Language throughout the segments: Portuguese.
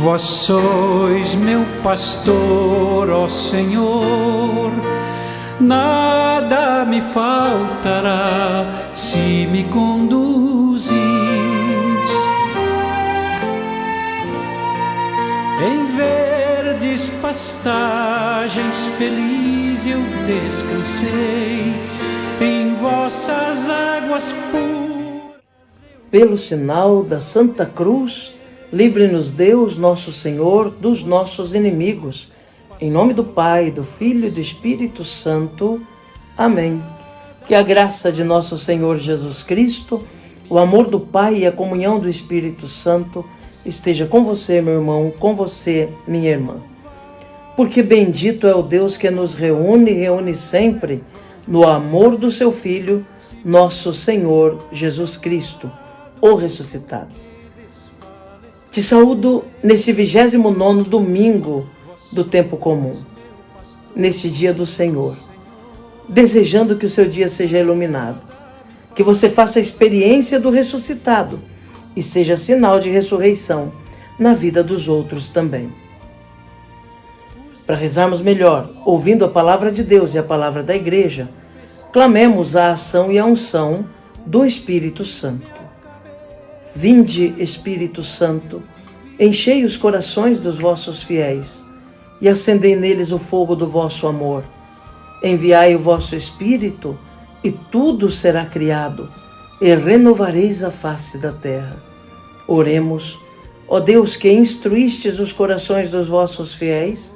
Vós sois meu pastor, ó Senhor, nada me faltará se me conduzis. Em verdes pastagens feliz eu descansei, em vossas águas puras. Pelo sinal da Santa Cruz, livre-nos Deus, nosso Senhor, dos nossos inimigos. Em nome do Pai, do Filho e do Espírito Santo. Amém. Que a graça de nosso Senhor Jesus Cristo, o amor do Pai e a comunhão do Espírito Santo esteja com você, meu irmão, com você, minha irmã. Porque bendito é o Deus que nos reúne e reúne sempre no amor do seu Filho, nosso Senhor Jesus Cristo, o ressuscitado. Te saúdo nesse 29º domingo do tempo comum, neste dia do Senhor, desejando que o seu dia seja iluminado, que você faça a experiência do ressuscitado e seja sinal de ressurreição na vida dos outros também. Para rezarmos melhor, ouvindo a palavra de Deus e a palavra da Igreja, clamemos a ação e a unção do Espírito Santo. Vinde, Espírito Santo, enchei os corações dos vossos fiéis e acendei neles o fogo do vosso amor. Enviai o vosso Espírito e tudo será criado e renovareis a face da terra. Oremos, ó Deus que instruístes os corações dos vossos fiéis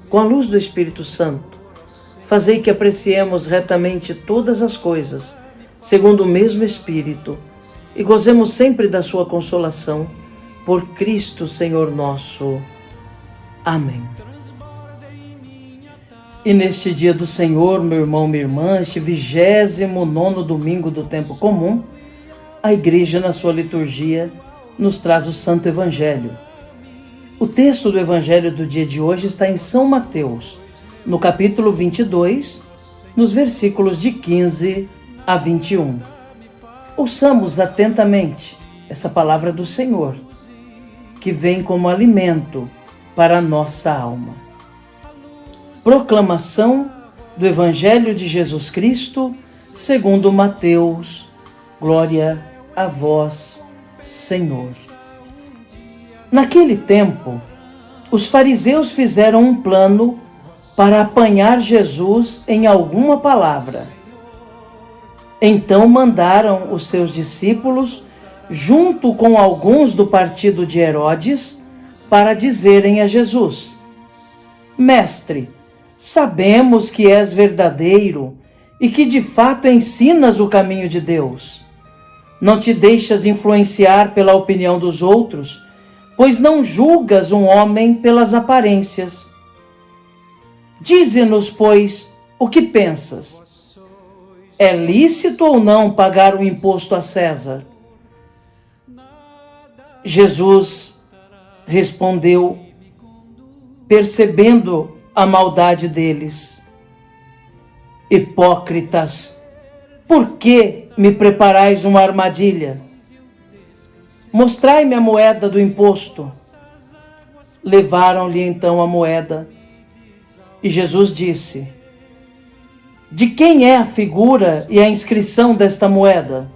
com a luz do Espírito Santo. Fazei que apreciemos retamente todas as coisas, segundo o mesmo Espírito, e gozemos sempre da sua consolação, por Cristo Senhor nosso. Amém. E neste dia do Senhor, meu irmão, minha irmã, este 29º domingo do tempo comum, a Igreja, na sua liturgia, nos traz o Santo Evangelho. O texto do Evangelho do dia de hoje está em São Mateus, no capítulo 22, nos versículos de 15 a 21. Ouçamos atentamente essa palavra do Senhor, que vem como alimento para a nossa alma. Proclamação do Evangelho de Jesus Cristo, segundo Mateus. Glória a vós, Senhor. Naquele tempo, os fariseus fizeram um plano para apanhar Jesus em alguma palavra. Então mandaram os seus discípulos, junto com alguns do partido de Herodes, para dizerem a Jesus: Mestre, sabemos que és verdadeiro e que de fato ensinas o caminho de Deus. Não te deixas influenciar pela opinião dos outros, pois não julgas um homem pelas aparências. Dize-nos, pois, o que pensas? É lícito ou não pagar o imposto a César? Jesus respondeu, percebendo a maldade deles: Hipócritas, por que me preparais uma armadilha? Mostrai-me a moeda do imposto. Levaram-lhe então a moeda. E Jesus disse: De quem é a figura e a inscrição desta moeda?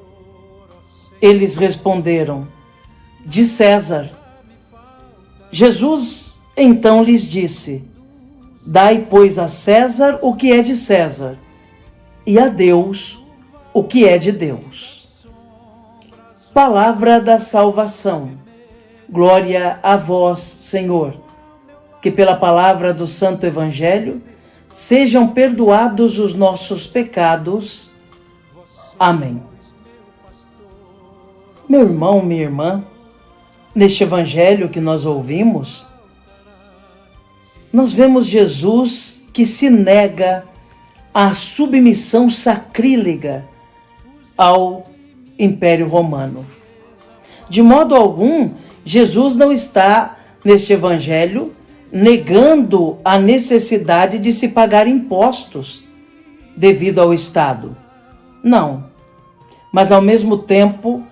Eles responderam: De César. Jesus então lhes disse: Dai, pois, a César o que é de César, e a Deus o que é de Deus. Palavra da salvação. Glória a vós, Senhor. Que pela palavra do Santo Evangelho sejam perdoados os nossos pecados. Amém. Meu irmão, minha irmã, neste Evangelho que nós ouvimos, nós vemos Jesus que se nega à submissão sacrílega ao Império Romano. De modo algum, Jesus não está, neste Evangelho, negando a necessidade de se pagar impostos devido ao Estado. Não. Mas, ao mesmo tempo,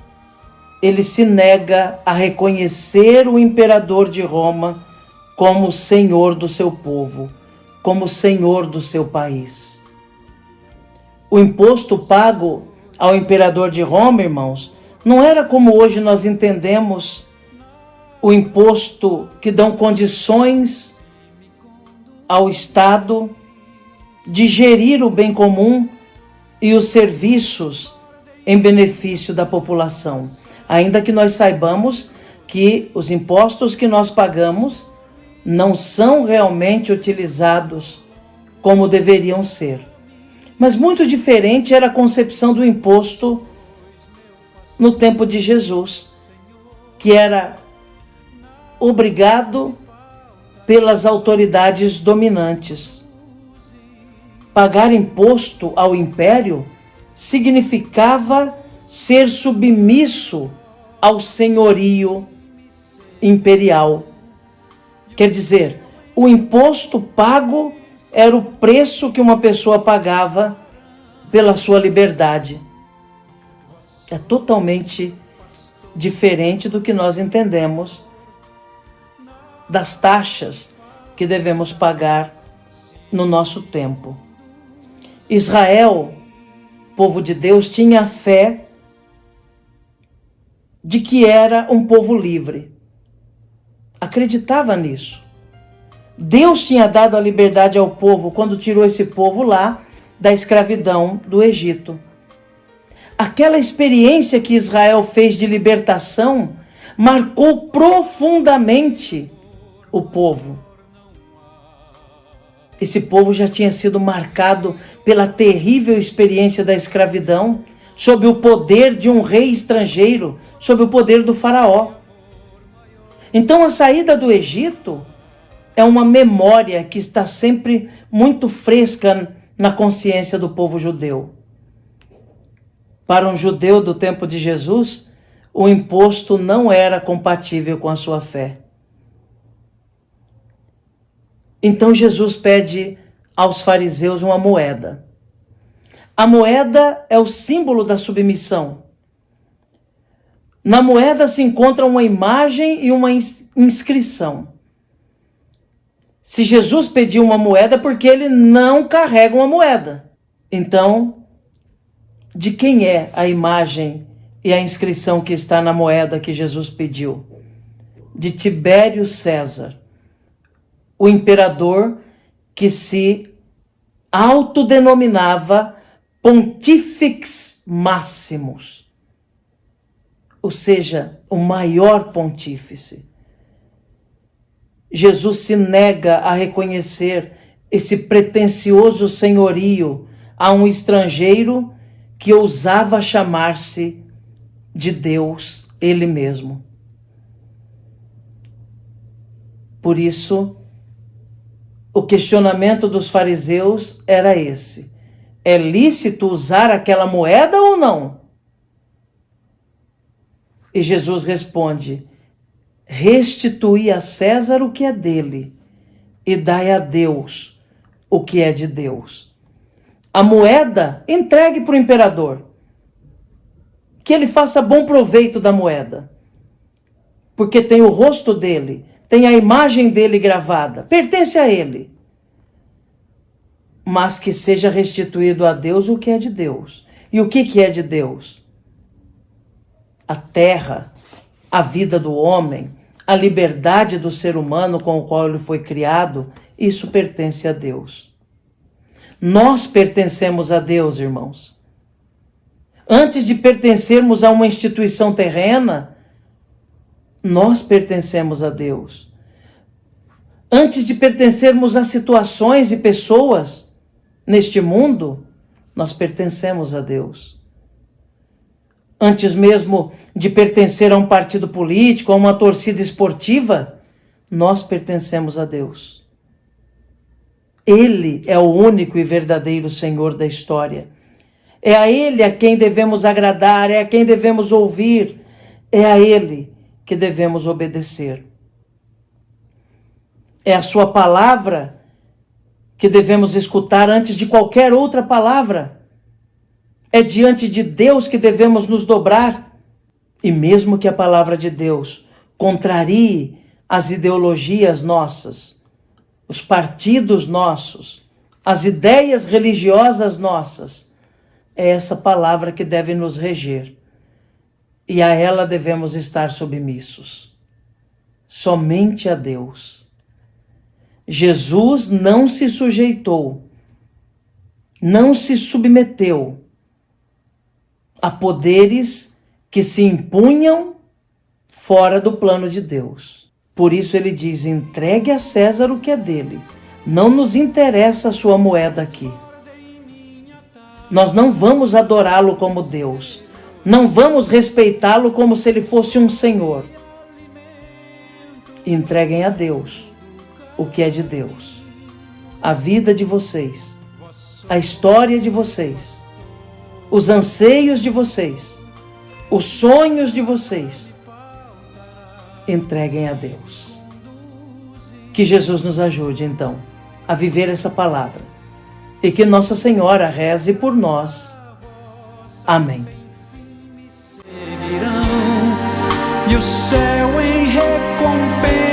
ele se nega a reconhecer o imperador de Roma como senhor do seu povo, como senhor do seu país. O imposto pago ao imperador de Roma, irmãos, não era como hoje nós entendemos o imposto que dão condições ao Estado de gerir o bem comum e os serviços em benefício da população. Ainda que nós saibamos que os impostos que nós pagamos não são realmente utilizados como deveriam ser. Mas muito diferente era a concepção do imposto no tempo de Jesus, que era obrigado pelas autoridades dominantes. Pagar imposto ao império significava ser submisso ao senhorio imperial. Quer dizer, o imposto pago era o preço que uma pessoa pagava pela sua liberdade. É totalmente diferente do que nós entendemos das taxas que devemos pagar no nosso tempo. Israel, povo de Deus, tinha a fé de que era um povo livre. Acreditava nisso. Deus tinha dado a liberdade ao povo quando tirou esse povo lá da escravidão do Egito. Aquela experiência que Israel fez de libertação marcou profundamente o povo. Esse povo já tinha sido marcado pela terrível experiência da escravidão, sob o poder de um rei estrangeiro, sob o poder do faraó. Então a saída do Egito é uma memória que está sempre muito fresca na consciência do povo judeu. Para um judeu do tempo de Jesus, o imposto não era compatível com a sua fé. Então Jesus pede aos fariseus uma moeda. A moeda é o símbolo da submissão. Na moeda se encontra uma imagem e uma inscrição. Se Jesus pediu uma moeda, é porque ele não carrega uma moeda. Então, de quem é a imagem e a inscrição que está na moeda que Jesus pediu? De Tibério César, o imperador que se autodenominava Pontifex Maximus, ou seja, o maior pontífice. Jesus se nega a reconhecer esse pretensioso senhorio a um estrangeiro que ousava chamar-se de Deus ele mesmo. Por isso, o questionamento dos fariseus era esse: é lícito usar aquela moeda ou não? E Jesus responde: restitui a César o que é dele e dai a Deus o que é de Deus. A moeda entregue para o imperador, que ele faça bom proveito da moeda, porque tem o rosto dele, tem a imagem dele gravada, pertence a ele. Mas que seja restituído a Deus o que é de Deus. E o que é de Deus? A terra, a vida do homem, a liberdade do ser humano com o qual ele foi criado, isso pertence a Deus. Nós pertencemos a Deus, irmãos. Antes de pertencermos a uma instituição terrena, nós pertencemos a Deus. Antes de pertencermos a situações e pessoas neste mundo, nós pertencemos a Deus. Antes mesmo de pertencer a um partido político, a uma torcida esportiva, nós pertencemos a Deus. Ele é o único e verdadeiro Senhor da história. É a Ele a quem devemos agradar, é a quem devemos ouvir, é a Ele que devemos obedecer. É a sua palavra que devemos escutar antes de qualquer outra palavra. É diante de Deus que devemos nos dobrar. E mesmo que a palavra de Deus contrarie as ideologias nossas, os partidos nossos, as ideias religiosas nossas, é essa palavra que deve nos reger. E a ela devemos estar submissos. Somente a Deus. Jesus não se sujeitou, não se submeteu a poderes que se impunham fora do plano de Deus. Por isso ele diz: entregue a César o que é dele. Não nos interessa a sua moeda aqui. Nós não vamos adorá-lo como Deus. Não vamos respeitá-lo como se ele fosse um senhor. Entreguem a Deus o que é de Deus. A vida de vocês, a história de vocês, os anseios de vocês, os sonhos de vocês. Entreguem a Deus. Que Jesus nos ajude, então, a viver essa palavra. E que Nossa Senhora reze por nós. Amém. E o céu em recompensa